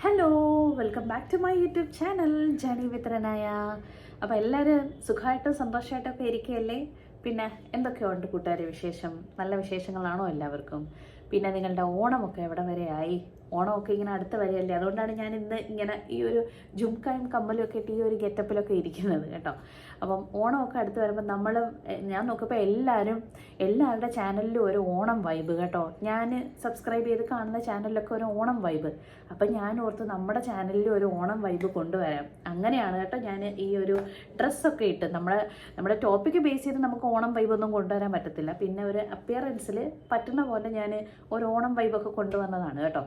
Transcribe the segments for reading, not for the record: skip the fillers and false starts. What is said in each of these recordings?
Hello, welcome back to my YouTube channel journey with Ranaya. അപ്പോൾ എല്ലാവരും സുഖമായിട്ടും സന്തോഷമായിട്ടൊക്കെ ഇരിക്കുകയല്ലേ? പിന്നെ എന്തൊക്കെയുണ്ട് കൂട്ടുകാരെ വിശേഷം? നല്ല വിശേഷങ്ങളാണോ എല്ലാവർക്കും? പിന്നെ നിങ്ങളുടെ ഓണമൊക്കെ എവിടെ വരെ ആയി? ഓണമൊക്കെ ഇങ്ങനെ അടുത്ത് വരെയല്ലേ, അതുകൊണ്ടാണ് ഞാൻ ഇന്ന് ഇങ്ങനെ ഈ ഒരു ജുംക്കായും കമ്മലും ഒക്കെ ഇട്ട് ഈ ഒരു ഗെറ്റപ്പിലൊക്കെ ഇരിക്കുന്നത് കേട്ടോ. അപ്പം ഓണമൊക്കെ അടുത്ത് വരുമ്പോൾ ഞാൻ നോക്കുമ്പോൾ എല്ലാവരുടെ ചാനലിലും ഒരു ഓണം വൈബ് കേട്ടോ. ഞാൻ സബ്സ്ക്രൈബ് ചെയ്ത് കാണുന്ന ചാനലിലൊക്കെ ഒരു ഓണം വൈബ്. അപ്പം ഞാൻ ഓർത്ത് നമ്മുടെ ചാനലിൽ ഒരു ഓണം വൈബ് കൊണ്ടുവരാം. അങ്ങനെയാണ് കേട്ടോ ഞാൻ ഈ ഒരു ഡ്രസ്സൊക്കെ ഇട്ട് നമ്മുടെ ടോപ്പിക്ക് ബേസ് ചെയ്ത് നമുക്ക് ഓണം വൈബൊന്നും കൊണ്ടുവരാൻ പറ്റത്തില്ല. പിന്നെ ഒരു അപ്പിയറൻസിൽ പറ്റുന്ന പോലെ ഞാൻ ഒരു ഓണം വൈബൊക്കെ കൊണ്ടുവന്നതാണ് കേട്ടോ.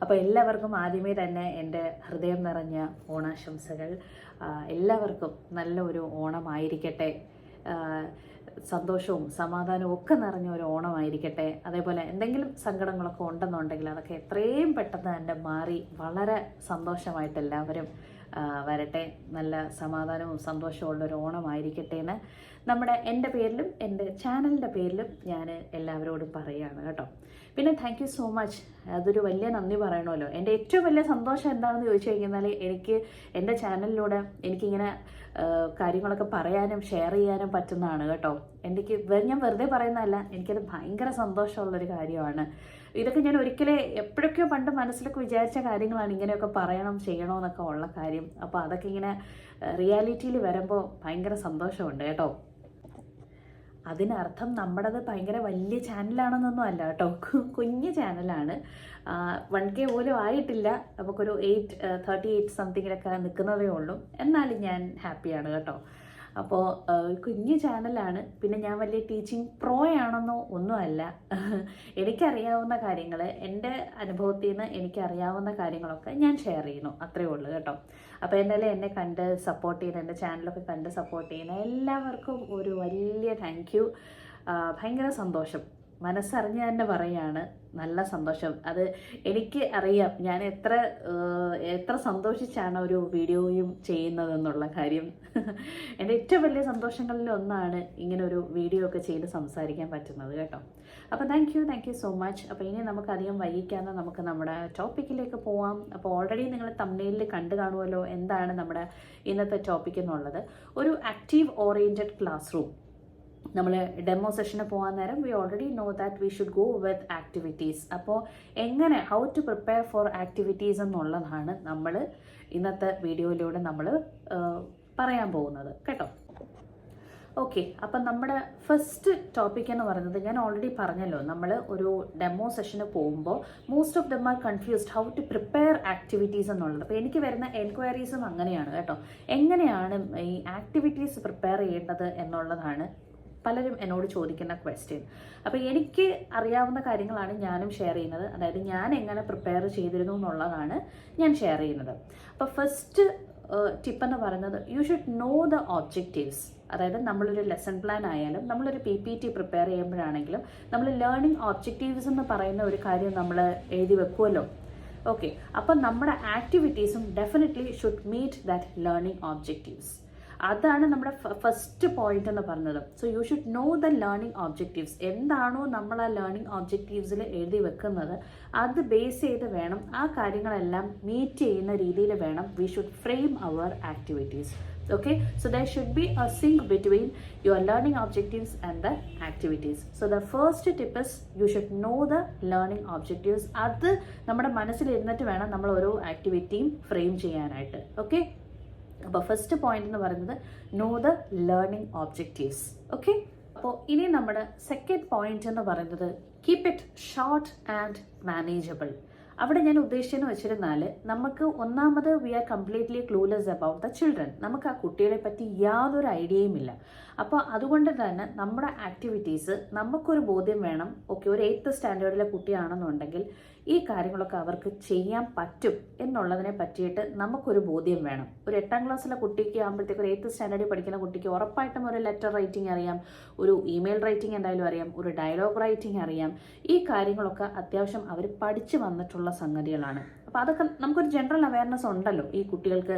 അപ്പോൾ എല്ലാവർക്കും ആദ്യമേ തന്നെ എൻ്റെ ഹൃദയം നിറഞ്ഞ ഓണാശംസകൾ. എല്ലാവർക്കും നല്ല ഒരു ഓണമായിരിക്കട്ടെ. സന്തോഷവും സമാധാനവും ഒക്കെ നിറഞ്ഞ ഒരു ഓണമായിരിക്കട്ടെ. അതേപോലെ എന്തെങ്കിലും സങ്കടങ്ങളൊക്കെ ഉണ്ടെന്നുണ്ടെങ്കിൽ അതൊക്കെ എത്രയും പെട്ടെന്ന് തന്നെ മാറി വളരെ സന്തോഷമായിട്ട് എല്ലാവരും വരട്ടെ. നല്ല സമാധാനവും സന്തോഷവും ഉള്ളൊരു ഓണമായിരിക്കട്ടെ എന്ന് എൻ്റെ പേരിലും എൻ്റെ ചാനലിൻ്റെ പേരിലും ഞാൻ എല്ലാവരോടും പറയുകയാണ് കേട്ടോ. പിന്നെ താങ്ക് യു സോ മച്ച്. അതൊരു വലിയ നന്ദി പറയണമല്ലോ. എൻ്റെ ഏറ്റവും വലിയ സന്തോഷം എന്താണെന്ന് ചോദിച്ചു കഴിഞ്ഞാൽ എനിക്ക് എൻ്റെ ചാനലിലൂടെ എനിക്കിങ്ങനെ കാര്യങ്ങളൊക്കെ പറയാനും ഷെയർ ചെയ്യാനും പറ്റുന്നതാണ് കേട്ടോ. ഞാൻ വെറുതെ പറയുന്നതല്ല, എനിക്കത് ഭയങ്കര സന്തോഷമുള്ളൊരു കാര്യമാണ്. ഇതൊക്കെ ഞാൻ എപ്പോഴൊക്കെയോ പണ്ട് മനസ്സിലൊക്കെ വിചാരിച്ച കാര്യങ്ങളാണ്, ഇങ്ങനെയൊക്കെ ചെയ്യണമെന്നൊക്കെ ഉള്ള കാര്യം. അപ്പോൾ അതൊക്കെ ഇങ്ങനെ റിയാലിറ്റിയിൽ വരുമ്പോൾ ഭയങ്കര സന്തോഷമുണ്ട് കേട്ടോ. അതിനർത്ഥം നമ്മുടേത് ഭയങ്കര വലിയ ചാനലാണെന്നൊന്നും അല്ല കേട്ടോ. കുഞ്ഞ് ചാനലാണ്. 1K പോലും ആയിട്ടില്ല. നമുക്കൊരു 38 സംതിങ്ങിലൊക്കെ നിൽക്കുന്നതേ ഉള്ളൂ. എന്നാലും ഞാൻ ഹാപ്പിയാണ് കേട്ടോ. അപ്പോൾ കുഞ്ഞു ചാനലാണ്. പിന്നെ ഞാൻ വലിയ ടീച്ചിങ് പ്രോ ആണെന്നോ ഒന്നുമല്ല. എനിക്കറിയാവുന്ന കാര്യങ്ങൾ, എൻ്റെ അനുഭവത്തിൽ നിന്ന് എനിക്കറിയാവുന്ന കാര്യങ്ങളൊക്കെ ഞാൻ ഷെയർ ചെയ്യുന്നു, അത്രയേ ഉള്ളൂ കേട്ടോ. അപ്പോൾ എന്തായാലും എന്നെ കണ്ട് സപ്പോർട്ട് ചെയ്യുന്ന, എൻ്റെ ചാനലൊക്കെ കണ്ട് സപ്പോർട്ട് ചെയ്യുന്ന എല്ലാവർക്കും ഒരു വലിയ താങ്ക് യു. ഭയങ്കര സന്തോഷം, മനസ്സറിഞ്ഞ് തന്നെ പറയുകയാണ്. നല്ല സന്തോഷം. അത് എനിക്ക് അറിയാം, ഞാൻ എത്ര സന്തോഷിച്ചാണ് ഒരു വീഡിയോയും ചെയ്യുന്നതെന്നുള്ള കാര്യം. എൻ്റെ ഏറ്റവും വലിയ സന്തോഷങ്ങളിൽ ഒന്നാണ് ഇങ്ങനെ ഒരു വീഡിയോ ഒക്കെ ചെയ്ത് സംസാരിക്കാൻ പറ്റുന്നത് കേട്ടോ. അപ്പോൾ താങ്ക് യു സോ മച്ച്. അപ്പോൾ ഇനി നമുക്ക് അധികം വൈകിക്കാതെ നമുക്ക് നമ്മുടെ ടോപ്പിക്കിലേക്ക് പോവാം. അപ്പോൾ ഓൾറെഡി നിങ്ങൾ തംബ്നെയിലിൽ കണ്ടു കാണുമല്ലോ എന്താണ് നമ്മുടെ ഇന്നത്തെ ടോപ്പിക് എന്നുള്ളത്. ഒരു ആക്റ്റീവ് ഓറിയൻറ്റഡ് ക്ലാസ് റൂം. നമ്മൾ ഡെമോ സെഷന് പോകാൻ നേരം we already know that we should go with activities. അപ്പോൾ how to prepare for activities എന്നുള്ളതാണ് നമ്മൾ ഇന്നത്തെ വീഡിയോയിലൂടെ നമ്മൾ പറയാൻ പോകുന്നത് കേട്ടോ. ഓക്കെ, അപ്പം നമ്മുടെ ഫസ്റ്റ് ടോപ്പിക് എന്ന് പറയുന്നത്, ഞാൻ ഓൾറെഡി പറഞ്ഞല്ലോ, നമ്മൾ ഒരു ഡെമോ സെഷന് പോകുമ്പോൾ most of them are confused how to prepare activities എന്നുള്ളത്. അപ്പോൾ എനിക്ക് വരുന്ന എൻക്വയറീസും അങ്ങനെയാണ് കേട്ടോ. എങ്ങനെയാണ് ഈ ആക്ടിവിറ്റീസ് പ്രിപ്പയർ ചെയ്യേണ്ടത് എന്നുള്ളതാണ് പലരും എന്നോട് ചോദിക്കുന്ന ക്വസ്റ്റ്യൻ. അപ്പോൾ എനിക്ക് അറിയാവുന്ന കാര്യങ്ങളാണ് ഞാനും ഷെയർ ചെയ്യുന്നത്. അതായത് ഞാൻ എങ്ങനെ പ്രിപ്പയർ ചെയ്തിരുന്നു എന്നുള്ളതാണ് ഞാൻ ഷെയർ ചെയ്യുന്നത്. അപ്പോൾ ഫസ്റ്റ് ടിപ്പ് എന്ന് പറയുന്നത്, U should know the objectives. അതായത് നമ്മളൊരു ലെസൺ പ്ലാൻ ആയാലും നമ്മളൊരു PPT പ്രിപ്പയർ ചെയ്യുമ്പോഴാണെങ്കിലും നമ്മൾ ലേണിംഗ് ഒബ്ജക്റ്റീവ്സ് എന്ന് പറയുന്ന ഒരു കാര്യം നമ്മൾ എഴുതി വെക്കുമല്ലോ. ഓക്കെ, അപ്പം നമ്മുടെ ആക്ടിവിറ്റീസും definitely should meet that learning objectives. അതാണ് നമ്മുടെ ഫസ്റ്റ് പോയിന്റ് എന്ന് പറഞ്ഞത്. So you should know the learning objectives. എന്താണോ നമ്മൾ ആ ലേണിംഗ് ഒബ്ജക്റ്റീവ്സിൽ എഴുതി വെക്കുന്നത്, അത് ബേസ് ചെയ്ത് വേണം ആ കാര്യങ്ങളെല്ലാം മീറ്റ് ചെയ്യുന്ന രീതിയിൽ വേണം we should frame our activities. Okay, so there should be a sync between your learning objectives and the activities. So the first tip is you should know the learning objectives. അത് നമ്മുടെ മനസ്സിൽ ഇരുന്നിട്ട് വേണം നമ്മൾ ഓരോ ആക്ടിവിറ്റിയും ഫ്രെയിം ചെയ്യാനായിട്ട്. Okay, അപ്പോൾ ഫസ്റ്റ് പോയിന്റ് എന്ന് പറയുന്നത് know the learning objectives. Okay, അപ്പോൾ ഇനി നമ്മുടെ സെക്കൻഡ് പോയിന്റ് എന്ന് പറയുന്നത് keep it short and manageable. അവിടെ ഞാൻ ഉദ്ദേശിച്ചെന്ന് വെച്ചിരുന്നാൽ, നമുക്ക് ഒന്നാമത് we are completely clueless about the children. നമുക്ക് ആ കുട്ടികളെ പറ്റി യാതൊരു ഐഡിയയും ഇല്ല. അപ്പോൾ അതുകൊണ്ട് തന്നെ നമ്മുടെ ആക്ടിവിറ്റീസ് നമുക്കൊരു ബോധ്യം വേണം. ഓക്കെ, ഒരു 8th സ്റ്റാൻഡേർഡിലെ കുട്ടിയാണെന്നുണ്ടെങ്കിൽ ഈ കാര്യങ്ങളൊക്കെ അവർക്ക് ചെയ്യാൻ പറ്റും എന്നുള്ളതിനെ പറ്റിയിട്ട് നമുക്കൊരു ബോധ്യം വേണം. ഒരു 8ാം ക്ലാസ്സിലെ കുട്ടിക്ക് ആകുമ്പോഴത്തേക്ക്, ഒരു 8th സ്റ്റാൻഡേർഡിൽ പഠിക്കുന്ന കുട്ടിക്ക് ഉറപ്പായിട്ടും ഒരു ലെറ്റർ റൈറ്റിംഗ് അറിയാം, ഒരു ഇമെയിൽ റൈറ്റിംഗ് എന്തായാലും അറിയാം, ഒരു ഡയലോഗ് റൈറ്റിംഗ് അറിയാം. ഈ കാര്യങ്ങളൊക്കെ അത്യാവശ്യം അവർ പഠിച്ചു വന്നിട്ടുള്ള സംഗതികളാണ്. അപ്പോൾ അതൊക്കെ നമുക്കൊരു ജനറൽ അവയർനെസ് ഉണ്ടല്ലോ ഈ കുട്ടികൾക്ക്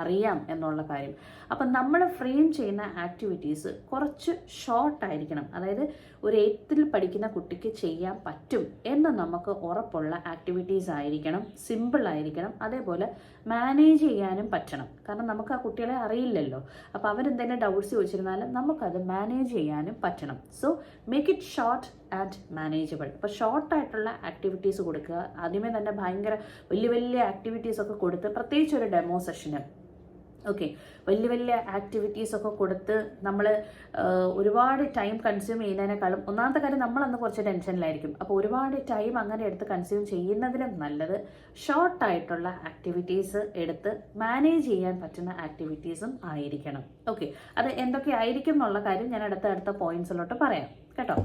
അറിയാം എന്നുള്ള കാര്യം. അപ്പം നമ്മൾ ഫ്രെയിം ചെയ്യുന്ന ആക്ടിവിറ്റീസ് കുറച്ച് ഷോർട്ടായിരിക്കണം. അതായത് ഒരു 8th പഠിക്കുന്ന കുട്ടിക്ക് ചെയ്യാൻ പറ്റും എന്ന് നമുക്ക് ഉറപ്പുള്ള ആക്ടിവിറ്റീസ് ആയിരിക്കണം, സിമ്പിൾ ആയിരിക്കണം, അതേപോലെ മാനേജ് ചെയ്യാനും പറ്റണം. കാരണം നമുക്ക് ആ കുട്ടികളെ അറിയില്ലല്ലോ. അപ്പോൾ അവരെന്തെങ്കിലും ഡൗട്ട്സ് ചോദിച്ചിരുന്നാലും നമുക്കത് മാനേജ് ചെയ്യാനും പറ്റണം. So make it short and manageable. അപ്പോൾ ഷോർട്ടായിട്ടുള്ള ആക്ടിവിറ്റീസ് കൊടുക്കുക. ആദ്യമേ തന്നെ ഭയങ്കര വലിയ വലിയ ആക്ടിവിറ്റീസ് ഒക്കെ കൊടുത്ത്, പ്രത്യേകിച്ച് ഒരു ഡെമോ സെഷന് ഓക്കെ, വലിയ വലിയ ആക്ടിവിറ്റീസൊക്കെ കൊടുത്ത് നമ്മൾ ഒരുപാട് ടൈം കൺസ്യൂം ചെയ്യുന്നതിനേക്കാളും, ഒന്നാമത്തെ കാര്യം നമ്മളന്ന് കുറച്ച് ടെൻഷനിലായിരിക്കും. അപ്പോൾ ഒരുപാട് ടൈം അങ്ങനെ എടുത്ത് കൺസ്യൂം ചെയ്യുന്നതിലും നല്ലത് ഷോർട്ടായിട്ടുള്ള ആക്ടിവിറ്റീസ് എടുത്ത് മാനേജ് ചെയ്യാൻ പറ്റുന്ന ആക്ടിവിറ്റീസും ആയിരിക്കണം. ഓക്കെ, അത് എന്തൊക്കെ ആയിരിക്കും എന്നുള്ള കാര്യം ഞാൻ അടുത്ത പോയിന്റ്സിലോട്ട് പറയാം കേട്ടോ.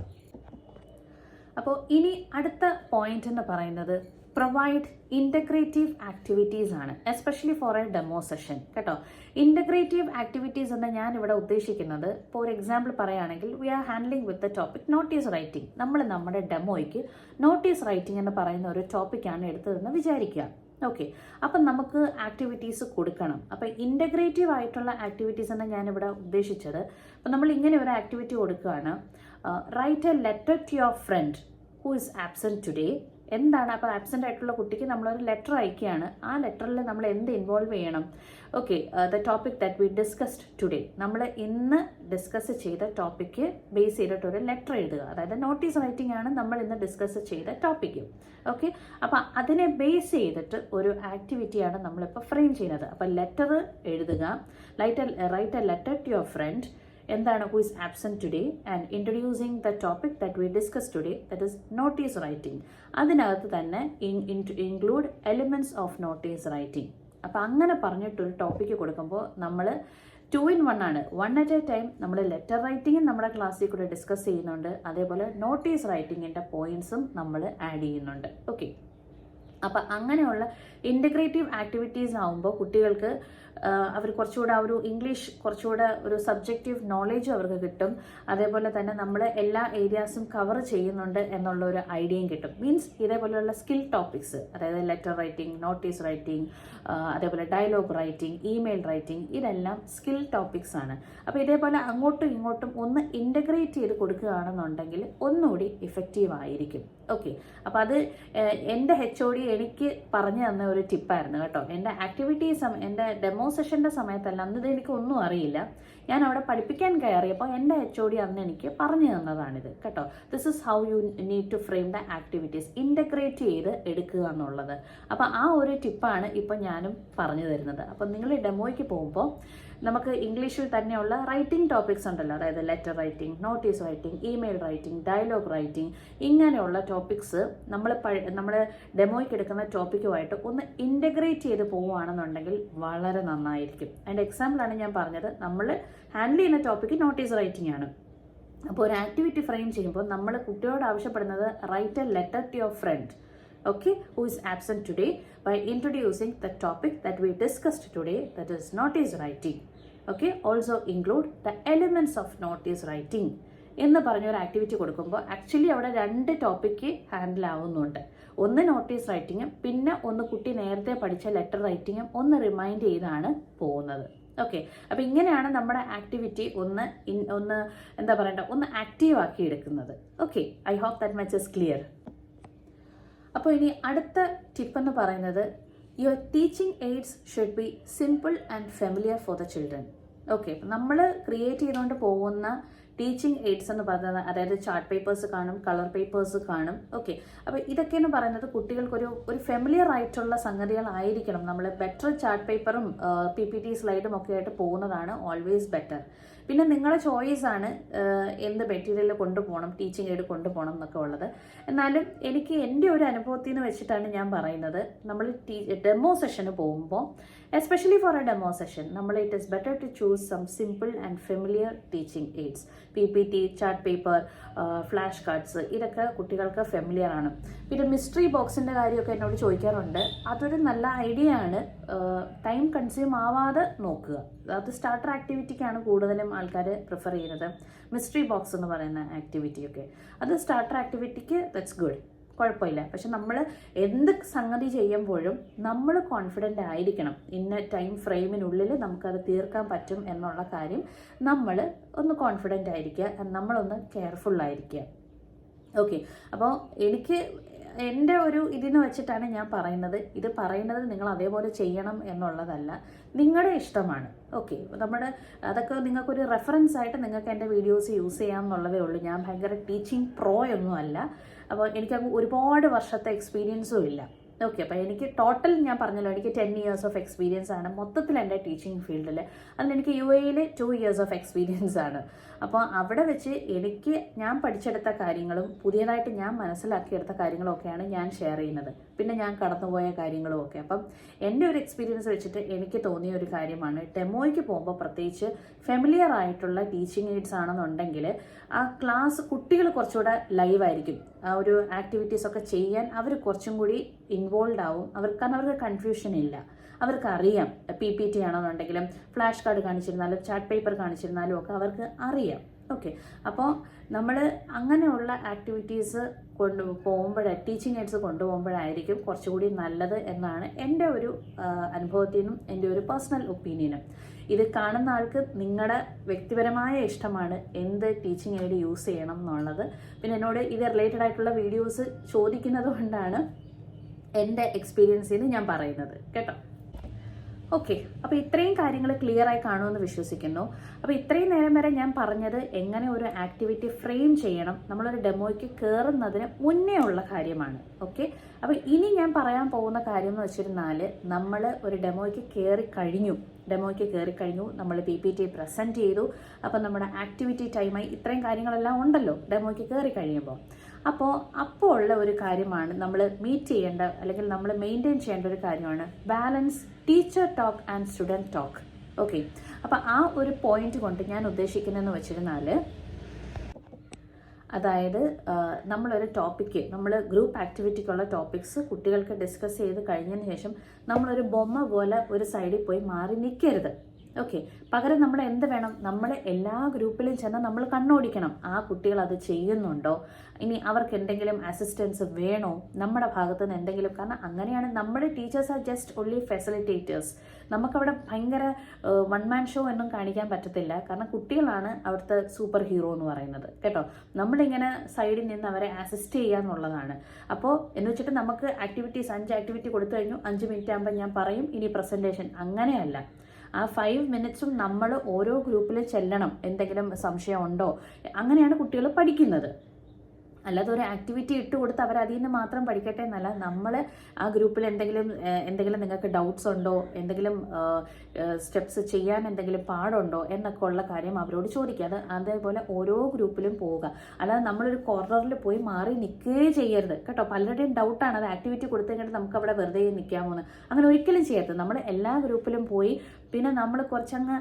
അപ്പോൾ ഇനി അടുത്ത പോയിന്റ് എന്ന് പറയുന്നത് പ്രൊവൈഡ് ഇൻ്റഗ്രേറ്റീവ് ആക്ടിവിറ്റീസ് ആണ്, especially for a demo session കേട്ടോ. ഇൻ്റഗ്രേറ്റീവ് ആക്ടിവിറ്റീസ് എന്ന് ഞാൻ ഇവിടെ ഉദ്ദേശിക്കുന്നത്, ഇപ്പോൾ ഒരു എക്സാമ്പിൾ പറയുകയാണെങ്കിൽ, we are handling with the topic notice writing. നമ്മൾ നമ്മുടെ ഡെമോയ്ക്ക് നോട്ടീസ് റൈറ്റിംഗ് എന്ന് പറയുന്ന ഒരു ടോപ്പിക്കാണ് എടുത്തതെന്ന് വിചാരിക്കുക. ഓക്കെ, അപ്പം നമുക്ക് ആക്ടിവിറ്റീസ് കൊടുക്കണം. അപ്പം ഇൻ്റഗ്രേറ്റീവ് ആയിട്ടുള്ള ആക്ടിവിറ്റീസ് എന്ന് ഞാനിവിടെ ഉദ്ദേശിച്ചത്, അപ്പം നമ്മൾ ഇങ്ങനെ ഒരു ആക്ടിവിറ്റി കൊടുക്കുകയാണ്, write a letter to your friend who is absent today. എന്താണ് അപ്പോൾ ആബ്സെൻ്റ് ആയിട്ടുള്ള കുട്ടിക്ക് നമ്മളൊരു ലെറ്റർ അയക്കുകയാണ്. ആ ലെറ്ററിൽ നമ്മൾ എന്ത് ഇൻവോൾവ് ചെയ്യണം? Okay, the topic that we discussed today. നമ്മൾ ഇന്ന് ഡിസ്കസ് ചെയ്ത ടോപ്പിക്ക് ബേസ് ചെയ്തിട്ട് ഒരു ലെറ്റർ എഴുതുക. അതായത് നോട്ടീസ് റൈറ്റിംഗ് ആണ് നമ്മൾ ഇന്ന് ഡിസ്കസ് ചെയ്ത ടോപ്പിക്ക്. ഓക്കെ, അപ്പോൾ അതിനെ ബേസ് ചെയ്തിട്ട് ഒരു ആക്ടിവിറ്റിയാണ് നമ്മളിപ്പോൾ ഫ്രെയിം ചെയ്യുന്നത്. അപ്പോൾ ലെറ്റർ എഴുതുക, write a letter to your friend, എന്താണ് who is absent today, and introducing the topic that we discuss today, that is notice writing. അതിനകത്ത് തന്നെ include elements of notice writing. അപ്പോൾ അങ്ങനെ പറഞ്ഞിട്ടൊരു ടോപ്പിക്ക് കൊടുക്കുമ്പോൾ നമ്മൾ 2 in 1 ആണ്. 1 at a time നമ്മൾ ലെറ്റർ റൈറ്റിംഗും നമ്മുടെ ക്ലാസ്സിൽ കൂടെ ഡിസ്കസ് ചെയ്യുന്നുണ്ട്, അതേപോലെ നോട്ടീസ് റൈറ്റിങ്ങിൻ്റെ പോയിന്റ്സും നമ്മൾ ആഡ് ചെയ്യുന്നുണ്ട്. ഓക്കെ, അപ്പം അങ്ങനെയുള്ള ഇൻ്റഗ്രേറ്റീവ് ആക്ടിവിറ്റീസ് ആകുമ്പോൾ കുട്ടികൾക്ക് അവർ കുറച്ചുകൂടെ ആ ഒരു ഇംഗ്ലീഷ് കുറച്ചുകൂടെ ഒരു സബ്ജക്റ്റീവ് നോളേജും അവർക്ക് കിട്ടും. അതേപോലെ തന്നെ നമ്മൾ എല്ലാ ഏരിയാസും കവർ ചെയ്യുന്നുണ്ട് എന്നുള്ള ഒരു ഐഡിയയും കിട്ടും. മീൻസ് ഇതേപോലെയുള്ള സ്കിൽ ടോപ്പിക്സ്, അതായത് ലെറ്റർ റൈറ്റിംഗ്, നോട്ടീസ് റൈറ്റിംഗ്, അതേപോലെ ഡയലോഗ് റൈറ്റിംഗ്, ഇമെയിൽ റൈറ്റിംഗ്, ഇതെല്ലാം സ്കിൽ ടോപ്പിക്സ് ആണ്. അപ്പോൾ ഇതേപോലെ അങ്ങോട്ടും ഇങ്ങോട്ടും ഒന്ന് ഇൻ്റഗ്രേറ്റ് ചെയ്ത് കൊടുക്കുകയാണെന്നുണ്ടെങ്കിൽ ഒന്നുകൂടി ഇഫക്റ്റീവ് ആയിരിക്കും. ഓക്കെ, അപ്പോൾ അത് എൻ്റെ HOD എനിക്ക് പറഞ്ഞു തന്ന ഒരു ടിപ്പായിരുന്നു കേട്ടോ. എൻ്റെ ആക്ടിവിറ്റീസ്, എൻ്റെ ഡെമോ സെഷൻ്റെ സമയത്തല്ല, അന്നത് എനിക്കൊന്നും അറിയില്ല. ഞാൻ അവിടെ പഠിപ്പിക്കാൻ കയറിയപ്പോൾ എൻ്റെ HOD അന്ന് എനിക്ക് പറഞ്ഞു തന്നതാണിത് കേട്ടോ. This is how you need to frame the activities, integrate ചെയ്ത് എടുക്കുക എന്നുള്ളത്. അപ്പോൾ ആ ഒരു ടിപ്പാണ് ഇപ്പം ഞാനും പറഞ്ഞു തരുന്നത്. അപ്പം നിങ്ങൾ ഡെമോയ്ക്ക് പോകുമ്പോൾ നമുക്ക് ഇംഗ്ലീഷിൽ തന്നെയുള്ള റൈറ്റിംഗ് ടോപ്പിക്സ് ഉണ്ടല്ലോ, അതായത് letter writing, notice writing, email writing, dialogue writing, ഇങ്ങനെയുള്ള ടോപ്പിക്സ് നമ്മൾ ഡെമോയ്ക്ക് എടുക്കുന്ന ടോപ്പിക്കുമായിട്ട് ഒന്ന് ഇൻ്റഗ്രേറ്റ് ചെയ്ത് പോവുകയാണെന്നുണ്ടെങ്കിൽ വളരെ നന്നായിരിക്കും. അതിൻ്റെ എക്സാമ്പിളാണ് ഞാൻ പറഞ്ഞത്. നമ്മൾ ഹാൻഡിൽ ചെയ്യുന്ന ടോപ്പിക്ക് നോട്ടീസ് റൈറ്റിംഗ് ആണ്. അപ്പോൾ ഒരു ആക്ടിവിറ്റി ഫ്രെയിം ചെയ്യുമ്പോൾ നമ്മൾ കുട്ടിയോട് ആവശ്യപ്പെടുന്നത് write a letter to your friend, okay, who is absent today, by introducing the topic that we discussed today, that is notice writing. Okay, also include the elements of notice writing എന്ന് പറഞ്ഞൊരു activity കൊടുക്കുമ്പോൾ actually അവിടെ 2 topic handle ആവുന്നുണ്ട്. ഒന്ന് notice റൈറ്റിങ്ങും പിന്നെ ഒന്ന് കുട്ടി നേരത്തെ പഠിച്ച ലെറ്റർ റൈറ്റിങ്ങും ഒന്ന് റിമൈൻഡ് ചെയ്താണ് പോകുന്നത്. ഓക്കെ, അപ്പോൾ ഇങ്ങനെയാണ് നമ്മുടെ ആക്ടിവിറ്റി ഒന്ന് എന്താ പറയണ്ട, ഒന്ന് ആക്റ്റീവ് ആക്കി എടുക്കുന്നത്. Okay, I hope that much is clear. അപ്പോൾ ഇനി അടുത്ത ടിപ്പ് എന്ന് പറയുന്നത്, your teaching aids should be simple and familiar for the children. Okay, നമ്മൾ ക്രിയേറ്റ് ചെയ്തുകൊണ്ട് പോകുന്ന ടീച്ചിങ് എയ്ഡ്സ് എന്ന് പറയുന്നത്, അതായത് ചാർട്ട് പേപ്പേഴ്സ് കാണും, കളർ പേപ്പേഴ്സ് കാണും. ഓക്കെ, അപ്പോൾ ഇതൊക്കെയെന്ന് പറയുന്നത് കുട്ടികൾക്കൊരു ഫെമിലിയർ ആയിട്ടുള്ള സംഗതികളായിരിക്കണം. നമ്മൾ ബെറ്റർ ചാർട്ട് പേപ്പറും PPT സ്ലൈഡും ഒക്കെ ആയിട്ട് പോകുന്നതാണ് ഓൾവേസ് ബെറ്റർ. പിന്നെ നിങ്ങളുടെ ചോയ്സാണ് എന്ത് മെറ്റീരിയൽ കൊണ്ടുപോകണം, ടീച്ചിങ് എയ്ഡ് കൊണ്ടുപോകണം എന്നൊക്കെ ഉള്ളത്. എന്നാലും എനിക്ക് എൻ്റെ ഒരു അനുഭവത്തിൽ നിന്ന് വെച്ചിട്ടാണ് ഞാൻ പറയുന്നത്, നമ്മൾ ഡെമോ സെഷന് പോകുമ്പോൾ, especially for a demo session, it is better to choose some simple and familiar teaching aids. PPT, chart paper, flash cards, ഇതൊക്കെ കുട്ടികൾക്ക് ഫെമിലിയർ ആണ്. പിന്നെ മിസ്റ്ററി ബോക്സിൻ്റെ കാര്യമൊക്കെ എന്നോട് ചോദിക്കാറുണ്ട്. അതൊരു നല്ല ഐഡിയ ആണ്, ടൈം കൺസ്യൂം ആവാതെ നോക്കുക. അത് സ്റ്റാർട്ടർ ആക്ടിവിറ്റിക്കാണ് കൂടുതലും ആൾക്കാർ പ്രിഫർ ചെയ്യുന്നത്. മിസ്റ്ററി ബോക്സ് എന്ന് പറയുന്ന ആക്ടിവിറ്റിയൊക്കെ അത് സ്റ്റാർട്ടർ ആക്ടിവിറ്റിക്ക് ദറ്റ്സ് ഗുഡ്, കുഴപ്പമില്ല. പക്ഷെ നമ്മൾ എന്ത് സംഗതി ചെയ്യുമ്പോഴും നമ്മൾ കോൺഫിഡൻ്റ് ആയിരിക്കണം. ഇന്ന ടൈം ഫ്രെയിമിനുള്ളിൽ നമുക്കത് തീർക്കാൻ പറ്റും എന്നുള്ള കാര്യം നമ്മൾ ഒന്ന് കോൺഫിഡൻ്റ് ആയിരിക്കുക, നമ്മളൊന്ന് കെയർഫുള്ളായിരിക്കുക. ഓക്കെ, അപ്പോൾ എനിക്ക് എൻ്റെ ഒരു ഇതിന് വെച്ചിട്ടാണ് ഞാൻ പറയുന്നത്. ഇത് പറയുന്നത് നിങ്ങൾ അതേപോലെ ചെയ്യണം എന്നുള്ളതല്ല, നിങ്ങളുടെ ഇഷ്ടമാണ്. ഓക്കെ, അതൊക്കെ നിങ്ങൾക്കൊരു റെഫറൻസ് ആയിട്ട് നിങ്ങൾക്ക് എൻ്റെ വീഡിയോസ് യൂസ് ചെയ്യാം എന്നുള്ളതേ ഉള്ളൂ. ഞാൻ ഭയങ്കര ടീച്ചിങ് പ്രോയൊന്നും അല്ല. അപ്പോൾ എനിക്ക് ഒരുപാട് വർഷത്തെ എക്സ്പീരിയൻസും ഇല്ല. ഓക്കെ, അപ്പോൾ എനിക്ക് ടോട്ടൽ ഞാൻ പറഞ്ഞല്ലോ, എനിക്ക് 10 years ഓഫ് എക്സ്പീരിയൻസ് ആണ് മൊത്തത്തിൽ എൻ്റെ ടീച്ചിങ് ഫീൽഡിൽ. അതിലെനിക്ക് UAE 2 years ഓഫ് എക്സ്പീരിയൻസ് ആണ്. അപ്പോൾ അവിടെ വെച്ച് ഞാൻ പഠിച്ചെടുത്ത കാര്യങ്ങളും പുതിയതായിട്ട് ഞാൻ മനസ്സിലാക്കിയെടുത്ത കാര്യങ്ങളും ഒക്കെയാണ് ഞാൻ ഷെയർ ചെയ്യുന്നത്. പിന്നെ ഞാൻ കടന്നുപോയ കാര്യങ്ങളും ഒക്കെ. അപ്പം എൻ്റെ ഒരു എക്സ്പീരിയൻസ് വെച്ചിട്ട് എനിക്ക് തോന്നിയ ഒരു കാര്യമാണ്, ഡെമോയ്ക്ക് പോകുമ്പോൾ പ്രത്യേകിച്ച് ഫെമിലിയർ ആയിട്ടുള്ള ടീച്ചിങ് എയ്ഡ്സ് ആണെന്നുണ്ടെങ്കിൽ ആ ക്ലാസ് കുട്ടികൾ കുറച്ചുകൂടെ ലൈവായിരിക്കും. ആ ഒരു ആക്ടിവിറ്റീസ് ഒക്കെ ചെയ്യാൻ അവർ കുറച്ചും കൂടി ഇൻവോൾവ് ആവും. കാരണം അവർക്ക് കൺഫ്യൂഷൻ ഇല്ല. അവർക്കറിയാം PPT ആണെന്നുണ്ടെങ്കിലും ഫ്ലാഷ് കാർഡ് കാണിച്ചിരുന്നാലും ചാർട്ട് പേപ്പർ കാണിച്ചിരുന്നാലും ഒക്കെ അവർക്ക് അറിയാം. ഓക്കെ, അപ്പോൾ നമ്മൾ അങ്ങനെയുള്ള ആക്ടിവിറ്റീസ് ടീച്ചിങ് എയ്ഡ്സ് കൊണ്ടുപോകുമ്പോഴായിരിക്കും കുറച്ചുകൂടി നല്ലത് എന്നാണ് എൻ്റെ ഒരു അനുഭവത്തിനും എൻ്റെ ഒരു പേഴ്സണൽ ഒപ്പീനിയനും. ഇത് കാണുന്ന ആൾക്ക് നിങ്ങളുടെ വ്യക്തിപരമായ ഇഷ്ടമാണ് എന്ത് ടീച്ചിങ് എയ്ഡ് യൂസ് ചെയ്യണം എന്നുള്ളത്. പിന്നെ എന്നോട് ഇത് റിലേറ്റഡ് ആയിട്ടുള്ള വീഡിയോസ് ചോദിക്കുന്നത് കൊണ്ടാണ് എൻ്റെ എക്സ്പീരിയൻസിൽ നിന്ന് ഞാൻ പറയുന്നത് കേട്ടോ. ഓക്കെ, അപ്പോൾ ഇത്രയും കാര്യങ്ങൾ ക്ലിയർ ആയി കാണുമെന്ന് വിശ്വസിക്കുന്നു. അപ്പോൾ ഇത്രയും നേരം വരെ ഞാൻ പറഞ്ഞത് എങ്ങനെ ഒരു ആക്ടിവിറ്റി ഫ്രെയിം ചെയ്യണം, നമ്മളൊരു ഡെമോയ്ക്ക് കയറുന്നതിന് മുന്നേ ഉള്ള കാര്യമാണ്. ഓക്കെ, അപ്പോൾ ഇനി ഞാൻ പറയാൻ പോകുന്ന കാര്യം എന്ന് വെച്ചിരുന്നാൽ, നമ്മൾ ഒരു ഡെമോയ്ക്ക് കയറി കഴിഞ്ഞു, നമ്മൾ PPT പ്രസൻറ്റ് ചെയ്തു. അപ്പോൾ നമ്മുടെ ആക്ടിവിറ്റി ടൈമായി ഇത്രയും കാര്യങ്ങളെല്ലാം ഉണ്ടല്ലോ ഡെമോയ്ക്ക് കയറി കഴിയുമ്പോൾ. അപ്പോൾ ഉള്ള ഒരു കാര്യമാണ് നമ്മൾ മീറ്റ് ചെയ്യേണ്ട, അല്ലെങ്കിൽ നമ്മൾ മെയിൻറ്റെയിൻ ചെയ്യേണ്ട ഒരു കാര്യമാണ് balance teacher talk and student talk. Okay, അപ്പോൾ ആ ഒരു പോയിന്റ് കൊണ്ട് ഞാൻ ഉദ്ദേശിക്കുന്നതെന്ന് വെച്ചിരുന്നാൽ, അതായത് നമ്മളൊരു ടോപ്പിക്ക്, നമ്മൾ ഗ്രൂപ്പ് ആക്ടിവിറ്റിക്കുള്ള ടോപ്പിക്സ് കുട്ടികൾക്ക് ഡിസ്കസ് ചെയ്ത് കഴിഞ്ഞതിന് ശേഷം നമ്മളൊരു ബൊമ്മ പോലെ ഒരു സൈഡിൽ പോയി മാറി നിൽക്കരുത്. ഓക്കെ, പകരം നമ്മൾ എന്ത് വേണം, നമ്മൾ എല്ലാ ഗ്രൂപ്പിലും ചെന്ന് നമ്മൾ കണ്ണോടിക്കണം, ആ കുട്ടികൾ അത് ചെയ്യുന്നുണ്ടോ, ഇനി അവർക്ക് എന്തെങ്കിലും അസിസ്റ്റൻസ് വേണോ നമ്മുടെ ഭാഗത്തു നിന്ന് എന്തെങ്കിലും. കാരണം അങ്ങനെയാണ് നമ്മുടെ teachers are just only facilitators. നമുക്കവിടെ ഭയങ്കര വൺ മാൻ ഷോ ഒന്നും കാണിക്കാൻ പറ്റത്തില്ല. കാരണം കുട്ടികളാണ് അവിടുത്തെ സൂപ്പർ ഹീറോ എന്ന് പറയുന്നത് കേട്ടോ. നമ്മളിങ്ങനെ സൈഡിൽ നിന്ന് അവരെ അസിസ്റ്റ് ചെയ്യാന്നുള്ളതാണ്. അപ്പോൾ എന്ന് വെച്ചിട്ട് നമുക്ക് 5 ആക്ടിവിറ്റി കൊടുത്തു കഴിഞ്ഞു, 5 മിനിറ്റ് ആകുമ്പോൾ ഞാൻ പറയും ഇനി പ്രസൻറ്റേഷൻ. അങ്ങനെയല്ല, ആ 5 minutesഉം നമ്മൾ ഓരോ ഗ്രൂപ്പിൽ ചെല്ലണം. എന്തെങ്കിലും സംശയം ഉണ്ടോ, അങ്ങനെയാണ് കുട്ടികൾ പഠിക്കുന്നത്. അല്ലാതെ ഒരു ആക്ടിവിറ്റി ഇട്ട് കൊടുത്ത് അവർ അതിൽ നിന്ന് മാത്രം പഠിക്കട്ടെ എന്നല്ല. നമ്മൾ ആ ഗ്രൂപ്പിൽ എന്തെങ്കിലും നിങ്ങൾക്ക് ഡൗട്ട്സ് ഉണ്ടോ, എന്തെങ്കിലും സ്റ്റെപ്സ് ചെയ്യാൻ എന്തെങ്കിലും പാടുണ്ടോ എന്നൊക്കെ ഉള്ള കാര്യം അവരോട് ചോദിക്കുക. അതേപോലെ ഓരോ ഗ്രൂപ്പിലും പോവുക. അല്ലാതെ നമ്മളൊരു കോർണറിൽ പോയി മാറി നിൽക്കുകയേ ചെയ്യരുത് കേട്ടോ. പലരുടെയും ഡൗട്ടാണ് അത് ആക്ടിവിറ്റി കൊടുത്തു കഴിഞ്ഞിട്ട് നമുക്ക് അവിടെ വെറുതെ നിൽക്കാമോന്ന്. അങ്ങനെ ഒരിക്കലും ചെയ്യരുത്. നമ്മൾ എല്ലാ ഗ്രൂപ്പിലും പോയി പിന്നെ നമ്മൾ കുറച്ചങ്ങ്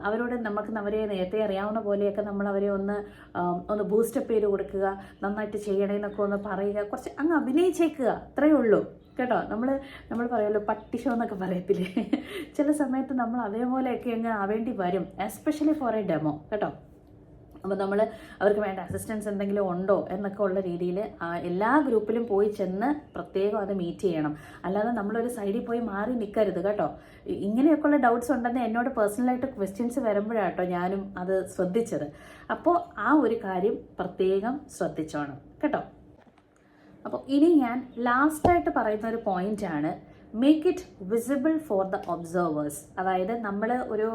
അവരോട് അവരെ നേരത്തെ അറിയാവുന്ന പോലെയൊക്കെ നമ്മൾ അവരെ ഒന്ന് ബൂസ്റ്റപ്പ് ചെയ്ത് കൊടുക്കുക, നന്നായിട്ട് ചെയ്യണേന്നൊക്കെ ഒന്ന് പറയുക, കുറച്ച് അങ്ങ് അഭിനയിച്ചേക്കുക, അത്രയേ ഉള്ളൂ കേട്ടോ. നമ്മൾ പറയുമല്ലോ പട്ടി ഷോ എന്നൊക്കെ പറയത്തില്ലേ, ചില സമയത്ത് നമ്മൾ അതേപോലെയൊക്കെ അങ്ങ് ആവേണ്ടി വരും, എസ്പെഷ്യലി ഫോർ എ ഡെമോ കേട്ടോ. അപ്പോൾ അവർക്ക് വേണ്ട അസിസ്റ്റൻസ് എന്തെങ്കിലും ഉണ്ടോ എന്നൊക്കെ ഉള്ള രീതിയിൽ എല്ലാ ഗ്രൂപ്പിലും പോയി ചെന്ന് പ്രത്യേകം അത് മീറ്റ് ചെയ്യണം. അല്ലാതെ നമ്മളൊരു സൈഡിൽ പോയി മാറി നിൽക്കരുത് കേട്ടോ. ഇങ്ങനെയൊക്കെയുള്ള ഡൗട്ട്സ് ഉണ്ടെന്ന് എന്നോട് പേഴ്സണലായിട്ട് ക്വസ്റ്റ്യൻസ് വരുമ്പോഴാട്ടോ ഞാനും അത് ശ്രദ്ധിച്ചത്. അപ്പോൾ ആ ഒരു കാര്യം പ്രത്യേകം ശ്രദ്ധിച്ചോണം കേട്ടോ. അപ്പോൾ ഇനി ഞാൻ ലാസ്റ്റായിട്ട് പറയുന്ന ഒരു പോയിന്റാണ്, make it visible for the observers. അതായത് നമ്മൾ ഒരു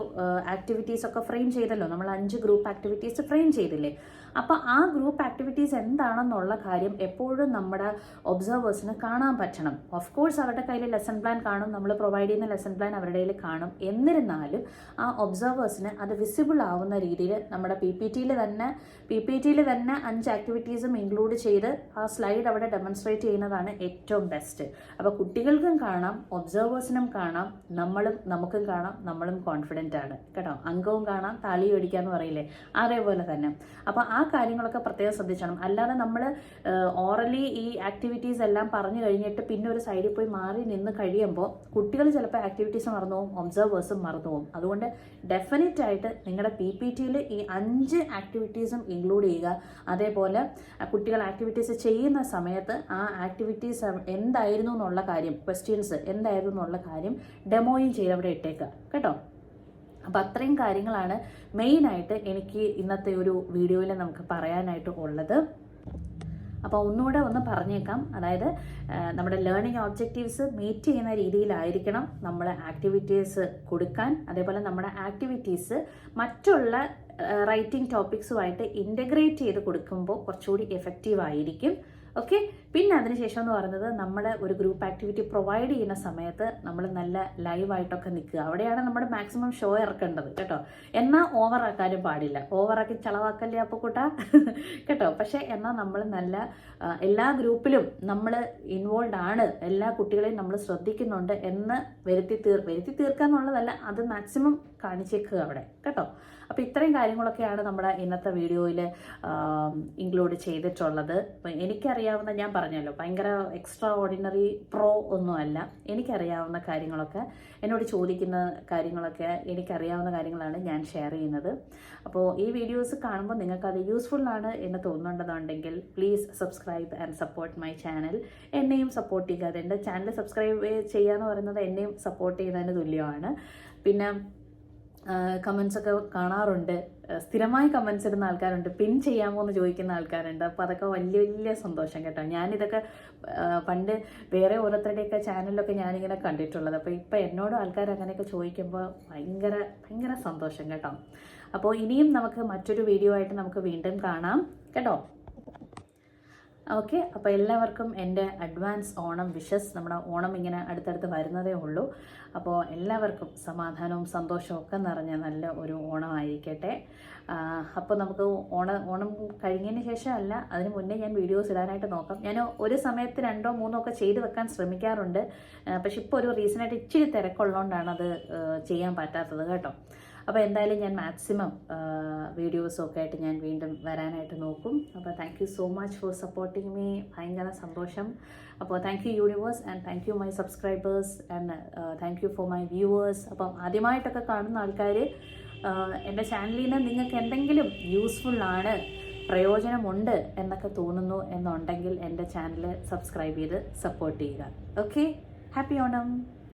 ആക്ടിവിറ്റീസ് ഒക്കെ ഫ്രെയിം ചെയ്തല്ലോ, നമ്മൾ 5 ഗ്രൂപ്പ് ആക്ടിവിറ്റീസ് ഫ്രെയിം ചെയ്തില്ലേ. അപ്പോൾ ആ ഗ്രൂപ്പ് ആക്ടിവിറ്റീസ് എന്താണെന്നുള്ള കാര്യം എപ്പോഴും നമ്മുടെ ഒബ്സർവേഴ്സിന് കാണാൻ പറ്റണം. ഓഫ് കോഴ്സ് അവരുടെ കയ്യിൽ ലെസൺ പ്ലാൻ കാണും, നമ്മൾ പ്രൊവൈഡ് ചെയ്യുന്ന ലെസൺ പ്ലാൻ അവരുടെ കയ്യിൽ കാണും. എന്നിരുന്നാലും ആ ഒബ്സർവേഴ്സിന് അത് വിസിബിൾ ആവുന്ന രീതിയിൽ നമ്മുടെ PPTയിൽ തന്നെ 5 ആക്ടിവിറ്റീസും ഇൻക്ലൂഡ് ചെയ്ത് ആ സ്ലൈഡ് അവിടെ ഡെമോൺസ്ട്രേറ്റ് ചെയ്യുന്നതാണ് ഏറ്റവും ബെസ്റ്റ്. അപ്പോൾ കുട്ടികൾക്കും കാണാം, ഒബ്സർവേഴ്സിനും കാണാം, നമുക്കും കാണാം, നമ്മളും കോൺഫിഡൻ്റ് ആണ് കേട്ടോ. അംഗവും കാണാം, താളിയും അടിക്കാന്ന് പറയില്ലേ, അതേപോലെ തന്നെ. അപ്പോൾ ആ കാര്യങ്ങളൊക്കെ പ്രത്യേകം ശ്രദ്ധിക്കണം. അല്ലാതെ നമ്മൾ ഓറലി ഈ ആക്ടിവിറ്റീസ് എല്ലാം പറഞ്ഞു കഴിഞ്ഞിട്ട് പിന്നെ ഒരു സൈഡിൽ പോയി മാറി നിന്ന് കഴിയുമ്പോൾ കുട്ടികൾ ചിലപ്പോൾ ആക്ടിവിറ്റീസ് മറന്നു പോകും, ഒബ്സർവേഴ്സും മറന്നു പോകും. അതുകൊണ്ട് ഡെഫിനറ്റ് ആയിട്ട് നിങ്ങളുടെ PPT-യിൽ ഈ 5 ആക്ടിവിറ്റീസും ഇൻക്ലൂഡ് ചെയ്യുക. അതേപോലെ കുട്ടികൾ ആക്ടിവിറ്റീസ് ചെയ്യുന്ന സമയത്ത് ആ ആക്ടിവിറ്റീസ് എന്തായിരുന്നു എന്നുള്ള കാര്യം, ക്വസ്റ്റ്യൻസ് എന്തായിരുന്നു എന്നുള്ള കാര്യം ഡെമോയും ചെയ്ത് അവിടെ ഇട്ടേക്കുക കേട്ടോ. അപ്പോൾ അത്രയും കാര്യങ്ങളാണ് മെയിനായിട്ട് എനിക്ക് ഇന്നത്തെ ഒരു വീഡിയോയിൽ നമുക്ക് പറയാനായിട്ട് ഉള്ളത്. അപ്പോൾ ഒന്നുകൂടെ ഒന്ന് പറഞ്ഞേക്കാം, അതായത് നമ്മുടെ ലേണിംഗ് ഒബ്ജക്റ്റീവ്സ് മീറ്റ് ചെയ്യുന്ന രീതിയിലായിരിക്കണം നമ്മൾ ആക്ടിവിറ്റീസ് കൊടുക്കാൻ. അതേപോലെ നമ്മുടെ ആക്ടിവിറ്റീസ് മറ്റുള്ള റൈറ്റിംഗ് ടോപ്പിക്സുമായിട്ട് ഇൻ്റഗ്രേറ്റ് ചെയ്ത് കൊടുക്കുമ്പോൾ കുറച്ചുകൂടി എഫക്റ്റീവ് ആയിരിക്കും. ഓക്കെ. പിന്നെ അതിനുശേഷം എന്ന് പറയുന്നത് നമ്മുടെ ഒരു ഗ്രൂപ്പ് ആക്ടിവിറ്റി പ്രൊവൈഡ് ചെയ്യുന്ന സമയത്ത് നമ്മൾ നല്ല ലൈവായിട്ടൊക്കെ നിൽക്കുക. അവിടെയാണ് നമ്മുടെ മാക്സിമം ഷോ ഇറക്കേണ്ടത് കേട്ടോ. എന്നാൽ ഓവറാക്കാനും പാടില്ല, ഓവറാക്കി ചളവാക്കല്ലേ അപ്പോൾ കൂട്ടാ കേട്ടോ. പക്ഷേ എന്നാൽ നമ്മൾ നല്ല എല്ലാ ഗ്രൂപ്പിലും നമ്മൾ ഇൻവോൾവ് ആണ്, എല്ലാ കുട്ടികളെയും നമ്മൾ ശ്രദ്ധിക്കുന്നുണ്ട് എന്ന് വരുത്തി തീർക്കുക എന്നുള്ളതല്ല, അത് മാക്സിമം കാണിച്ചേക്കുക അവിടെ കേട്ടോ. അപ്പോൾ ഇത്രയും കാര്യങ്ങളൊക്കെയാണ് നമ്മുടെ ഇന്നത്തെ വീഡിയോയിൽ ഇൻക്ലൂഡ് ചെയ്തിട്ടുള്ളത്. എനിക്കറിയാവുന്ന, ഞാൻ പറഞ്ഞല്ലോ ഭയങ്കര എക്സ്ട്രാ ഓർഡിനറി പ്രോ ഒന്നുമല്ല, എനിക്കറിയാവുന്ന കാര്യങ്ങളൊക്കെ, എന്നോട് ചോദിക്കുന്ന കാര്യങ്ങളൊക്കെ എനിക്കറിയാവുന്ന കാര്യങ്ങളാണ് ഞാൻ ഷെയർ ചെയ്യുന്നത്. അപ്പോൾ ഈ വീഡിയോസ് കാണുമ്പോൾ നിങ്ങൾക്കത് യൂസ്ഫുള്ളാണ് എന്ന് തോന്നുന്നുണ്ടെന്നുണ്ടെങ്കിൽ please subscribe and support my channel. എന്നെയും സപ്പോർട്ട് ചെയ്യുക. അതെൻ്റെ ചാനൽ സബ്സ്ക്രൈബ് ചെയ്യുക എന്ന് പറയുന്നത് എന്നെയും സപ്പോർട്ട് ചെയ്യുന്നതിന് തുല്യമാണ്. പിന്നെ കമൻസ് ഒക്കെ കാണാറുണ്ട്, സ്ഥിരമായി കമൻസ് ഇടുന്ന ആൾക്കാരുണ്ട്, പിൻ ചെയ്യാമോ എന്ന് ചോദിക്കുന്ന ആൾക്കാരുണ്ട്. അപ്പോൾ അതൊക്കെ വലിയ സന്തോഷം കേട്ടോ. ഞാനിതൊക്കെ പണ്ട് വേറെ ഓരോരുത്തരുടെയൊക്കെ ചാനലിലൊക്കെ ഞാനിങ്ങനെ കണ്ടിട്ടുള്ളത്. അപ്പോൾ ഇപ്പോൾ എന്നോട് ആൾക്കാർ അങ്ങനെയൊക്കെ ചോദിക്കുമ്പോൾ ഭയങ്കര സന്തോഷം കേട്ടോ. അപ്പോൾ ഇനിയും നമുക്ക് മറ്റൊരു വീഡിയോ ആയിട്ട് നമുക്ക് വീണ്ടും കാണാം കേട്ടോ. ഓക്കെ. അപ്പോൾ എല്ലാവർക്കും എൻ്റെ അഡ്വാൻസ് ഓണം വിഷസ്. നമ്മുടെ ഓണം ഇങ്ങനെ അടുത്തടുത്ത് വരുന്നതേ ഉള്ളൂ. അപ്പോൾ എല്ലാവർക്കും സമാധാനവും സന്തോഷവും ഒക്കെ നിറഞ്ഞ നല്ല ഒരു ഓണമായിരിക്കട്ടെ. അപ്പോൾ നമുക്ക് ഓണം കഴിഞ്ഞതിന് ശേഷം അല്ല, അതിന് മുന്നേ ഞാൻ വീഡിയോസ് ഇടാനായിട്ട് നോക്കാം. ഞാൻ ഒരു സമയത്ത് 2 3 ഒക്കെ ചെയ്ത് വെക്കാൻ ശ്രമിക്കാറുണ്ട്. പക്ഷെ ഇപ്പോൾ ഒരു റീസണായിട്ട് ഇച്ചിരി തിരക്കുള്ളതുകൊണ്ടാണ് അത് ചെയ്യാൻ പറ്റാത്തത് കേട്ടോ. അപ്പോൾ എന്തായാലും ഞാൻ മാക്സിമം വീഡിയോസൊക്കെ ആയിട്ട് ഞാൻ വീണ്ടും വരാനായിട്ട് നോക്കും. അപ്പോൾ thank you so much for supporting me. ഭയങ്കര സന്തോഷം. അപ്പോൾ thank you universe and thank you my subscribers and thank you for my viewers. അപ്പം ആദ്യമായിട്ടൊക്കെ കാണുന്ന ആൾക്കാർ എൻ്റെ ചാനലിൽ നിന്ന് നിങ്ങൾക്ക് എന്തെങ്കിലും യൂസ്ഫുള്ളാണ്, പ്രയോജനമുണ്ട് എന്നൊക്കെ തോന്നുന്നു എന്നുണ്ടെങ്കിൽ എൻ്റെ ചാനൽ സബ്സ്ക്രൈബ് ചെയ്ത് സപ്പോർട്ട് ചെയ്യുക. ഓക്കെ. ഹാപ്പി ഓണം.